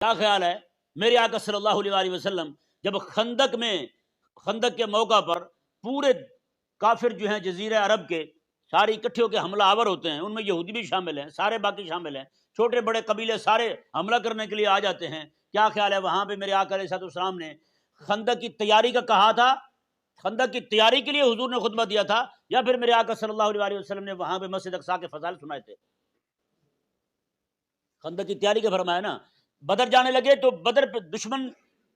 کیا خیال ہے؟ میرے آقا صلی اللہ علیہ وسلم جب خندق کے موقع پر پورے کافر جو ہیں جزیرہ عرب کے سارے اکٹھے ہو کے حملہ آور ہوتے ہیں، ان میں یہودی بھی شامل ہیں، سارے باقی شامل ہیں، چھوٹے بڑے قبیلے سارے حملہ کرنے کے لیے آ جاتے ہیں، کیا خیال ہے وہاں پہ میرے آقا علیہ السلام نے خندق کی تیاری کا کہا تھا؟ خندق کی تیاری کے لیے حضور نے خطبہ دیا تھا، یا پھر میرے آقا صلی اللہ علیہ وسلم نے وہاں پہ مسجد اقصیٰ کے فضائل سنائے تھے؟ خندق کی تیاری کا فرمایا نا۔ بدر جانے لگے تو بدر پہ دشمن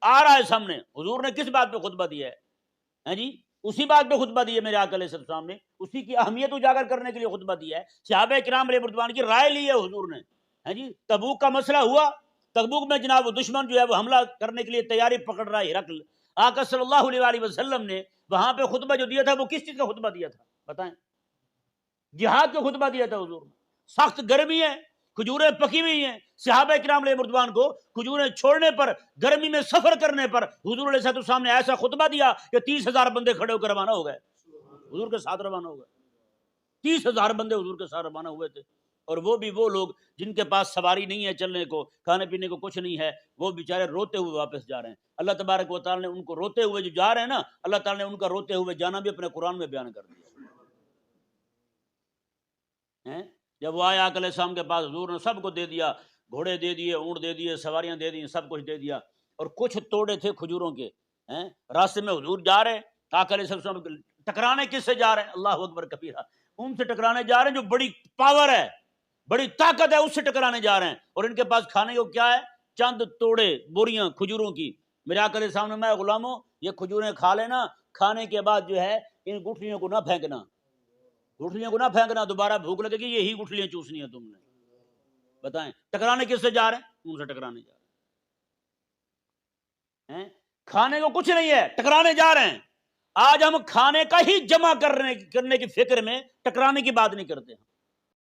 آ رہا ہے سامنے، حضور نے کس بات پہ خطبہ دیا ہے جی؟ اسی بات پہ خطبہ دیا میرے آقا علیہ السلام نے، اسی کی اہمیت اجاگر کرنے کے لیے خطبہ دیا ہے، صحابہ کرام علیہ رضوان کی رائے لی ہے حضور نے جی۔ تبوک کا مسئلہ ہوا، تبوک میں جناب دشمن جو ہے وہ حملہ کرنے کے لیے تیاری پکڑ رہا ہے ہرقل، آقا صلی اللہ علیہ وسلم نے وہاں پہ خطبہ جو دیا تھا وہ کس چیز کا خطبہ دیا تھا بتائیں؟ جہاد کا خطبہ دیا تھا حضور نے۔ سخت گرمی ہے، کھجوریں پکی ہوئی ہیں، صحابہ کرام علیہ رضوان کو کھجوریں چھوڑنے پر، گرمی میں سفر کرنے پر حضور علیہ السلام نے ایسا خطبہ دیا کہ 30,000 بندے کھڑے ہو کر روانہ ہو گئے، حضور کے ساتھ روانہ ہو گئے۔ 30,000 بندے حضور کے ساتھ روانہ ہوئے تھے، اور وہ بھی وہ لوگ جن کے پاس سواری نہیں ہے، چلنے کو کھانے پینے کو کچھ نہیں ہے، وہ بیچارے روتے ہوئے واپس جا رہے ہیں۔ اللہ تبارک و تعالی نے ان کو روتے ہوئے جو جا رہے ہیں نا، اللہ تعالی نے ان کا روتے ہوئے جانا بھی اپنے قرآن میں بیان کر دیا۔ جب وہ آیا آقا علیہ السلام کے پاس، حضور نے سب کو دے دیا، گھوڑے دے دیے، اونٹ دے دیے، سواریاں دے دی، سب کچھ دے دیا، اور کچھ توڑے تھے کھجوروں کے۔ راستے میں حضور جا رہے ہیں، آقا علیہ السلام ٹکرانے کس سے جا رہے ہیں؟ اللہ اکبر کبیرہ، ان سے ٹکرانے جا رہے ہیں جو بڑی پاور ہے، بڑی طاقت ہے، اس سے ٹکرانے جا رہے ہیں، اور ان کے پاس کھانے کو کیا ہے؟ چند توڑے بوریاں کھجوروں کی۔ میرے آقا علیہ السلام نے، میں غلاموں یہ کھجوریں کھا لینا، کھانے کے بعد جو ہے ان گٹھلیوں کو نہ پھینکنا، گٹھلیوں کو نہ پھینکنا، دوبارہ بھوک لگے گی یہی گٹھلیاں چوسنی ہیں تم نے۔ بتائیں ٹکرانے کس سے جا رہے ہیں؟ ان سے ٹکرانے جا رہے ہیں۔ کھانے کو کچھ نہیں ہے، ٹکرانے جا رہے ہیں۔ آج ہم کھانے کا ہی جمع کرنے کی فکر میں ٹکرانے کی بات نہیں کرتے۔